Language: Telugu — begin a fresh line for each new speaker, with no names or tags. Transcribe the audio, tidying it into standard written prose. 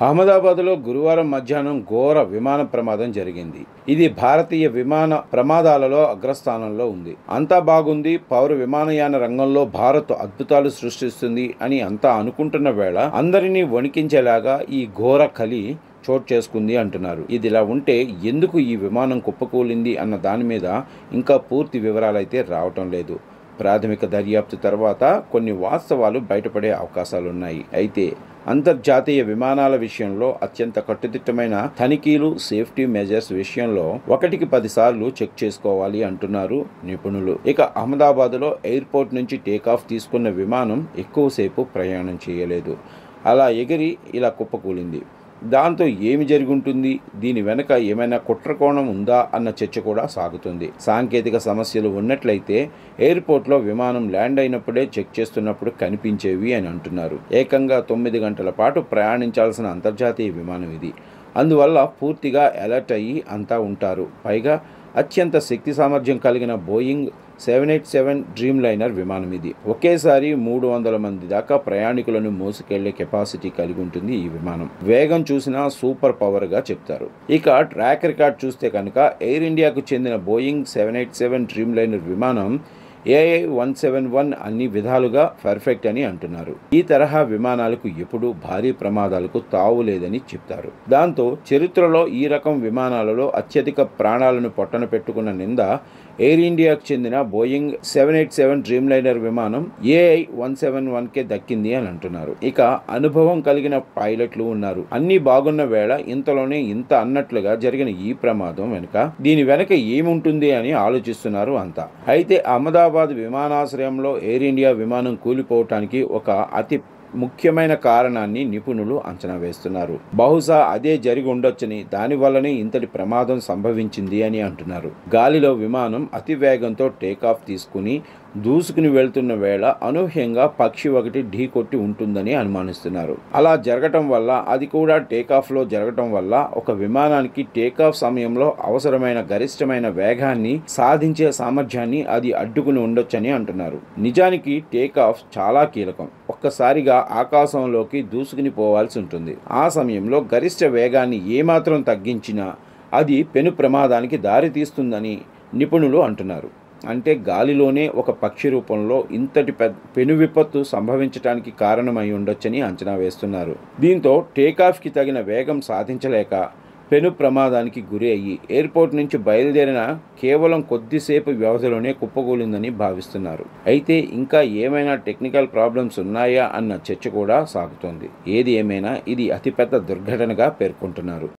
అహ్మదాబాద్లో గురువారం మధ్యాహ్నం ఘోర విమాన ప్రమాదం జరిగింది. ఇది భారతీయ విమాన ప్రమాదాలలో అగ్రస్థానంలో ఉంది. అంతా బాగుంది, పౌర విమానయాన రంగంలో భారత్ అద్భుతాలు సృష్టిస్తుంది అని అంతా అనుకుంటున్న వేళ అందరినీ వణికించేలాగా ఈ ఘోర కలి చోటు చేసుకుంది అంటున్నారు. ఇదిలా ఉంటే ఎందుకు ఈ విమానం కుప్పకూలింది అన్న దాని మీద ఇంకా పూర్తి వివరాలైతే రావటం లేదు. ప్రాథమిక దర్యాప్తు తర్వాత కొన్ని వాస్తవాలు బయటపడే అవకాశాలున్నాయి. అయితే అంతర్జాతీయ విమానాల విషయంలో అత్యంత కట్టుదిట్టమైన తనిఖీలు, సేఫ్టీ మెజర్స్ విషయంలో 1కి 10 సార్లు చెక్ చేసుకోవాలి అంటున్నారు నిపుణులు. ఇక అహ్మదాబాద్లో ఎయిర్పోర్ట్ నుంచి టేకాఫ్ తీసుకున్న విమానం ఎక్కువసేపు ప్రయాణం చేయలేదు. అలా ఎగిరి ఇలా కుప్పకూలింది. దాంతో ఏమి జరుగుంటుంది, దీని వెనక ఏమైనా కుట్రకోణం ఉందా అన్న చర్చ కూడా సాగుతుంది. సాంకేతిక సమస్యలు ఉన్నట్లయితే ఎయిర్పోర్ట్లో విమానం ల్యాండ్ అయినప్పుడే చెక్ చేస్తున్నప్పుడు కనిపించేవి అని అంటున్నారు. ఏకంగా 9 గంటల పాటు ప్రయాణించాల్సిన అంతర్జాతీయ విమానం ఇది. అందువల్ల పూర్తిగా అలర్ట్ అయ్యి అంతా ఉంటారు. పైగా అత్యంత శక్తి సామర్థ్యం కలిగిన బోయింగ్ 787 డ్రీమ్ లైనర్ విమానం ఇది. ఒకేసారి 300 మంది దాకా ప్రయాణికులను మోసుకెళ్లే కెపాసిటీ కలిగి ఉంటుంది ఈ విమానం. వేగం చూసినా సూపర్ పవర్గా చెప్తారు. ఇక ట్రాక్ రికార్డ్ చూస్తే కనుక ఎయిర్ ఇండియాకు చెందిన బోయింగ్ 787 డ్రీమ్ లైనర్ విమానం AI-171 అన్ని విధాలుగా పర్ఫెక్ట్ అని అంటున్నారు. ఈ తరహా విమానాలకు ఎప్పుడూ భారీ ప్రమాదాలకు తావు లేదని చెప్తారు. దాంతో చరిత్రలో ఈ రకం విమానాలలో అత్యధిక ప్రాణాలను పొట్టన పెట్టుకున్న నింద ఎయిర్ ఇండియాకు చెందిన బోయింగ్ 787 డ్రీమ్ లైనర్ విమానం AI-171కే దక్కింది అని అంటున్నారు. ఇక అనుభవం కలిగిన పైలట్లు ఉన్నారు. అన్నీ బాగున్న వేళ ఇంతలోనే ఇంత అన్నట్లుగా జరిగిన ఈ ప్రమాదం దీని వెనక ఏముంటుంది అని ఆలోచిస్తున్నారు అంతా. అయితే అహ్మదాబాద్ విమానాశ్రయంలో ఎయిర్ ఇండియా విమానం కూలిపోవటానికి ఒక అతి ముఖ్యమైన కారణాన్ని నిపుణులు అంచనా వేస్తున్నారు. బహుశా అదే జరిగి ఉండొచ్చని, దానివల్లనే ఇంతటి ప్రమాదం సంభవించింది అని అంటున్నారు. గాలిలో విమానం అతి వేగంతో టేకాఫ్ తీసుకుని దూసుకుని వెళ్తున్న వేళ అనూహ్యంగా పక్షి ఒకటి ఢీకొట్టి ఉంటుందని అనుమానిస్తున్నారు. అలా జరగటం వల్ల, అది కూడా టేకాఫ్లో జరగటం వల్ల ఒక విమానానికి టేకాఫ్ సమయంలో అవసరమైన గరిష్టమైన వేగాన్ని సాధించే సామర్థ్యాన్ని అది అడ్డుకుని ఉండొచ్చని అంటున్నారు. నిజానికి టేకాఫ్ చాలా కీలకం. ఒక్కసారిగా ఆకాశంలోకి దూసుకుని పోవాల్సి ఉంటుంది. ఆ సమయంలో గరిష్ట వేగాన్ని ఏమాత్రం తగ్గించినా అది పెను ప్రమాదానికి దారితీస్తుందని నిపుణులు అంటున్నారు. అంటే గాలిలోనే ఒక పక్షి రూపంలో ఇంతటి పెను విపత్తు సంభవించడానికి కారణమై ఉండొచ్చని అంచనా వేస్తున్నారు. దీంతో టేకాఫ్కి తగిన వేగం సాధించలేక పెను ప్రమాదానికి గురి అయ్యి ఎయిర్పోర్ట్ నుంచి బయలుదేరిన కేవలం కొద్దిసేపు వ్యవధిలోనే కుప్పకూలిందని భావిస్తున్నారు. అయితే ఇంకా ఏమైనా టెక్నికల్ ప్రాబ్లమ్స్ ఉన్నాయా అన్న చర్చ కూడా సాగుతోంది. ఏది ఏమైనా ఇది అతిపెద్ద దుర్ఘటనగా పేర్కొంటున్నారు.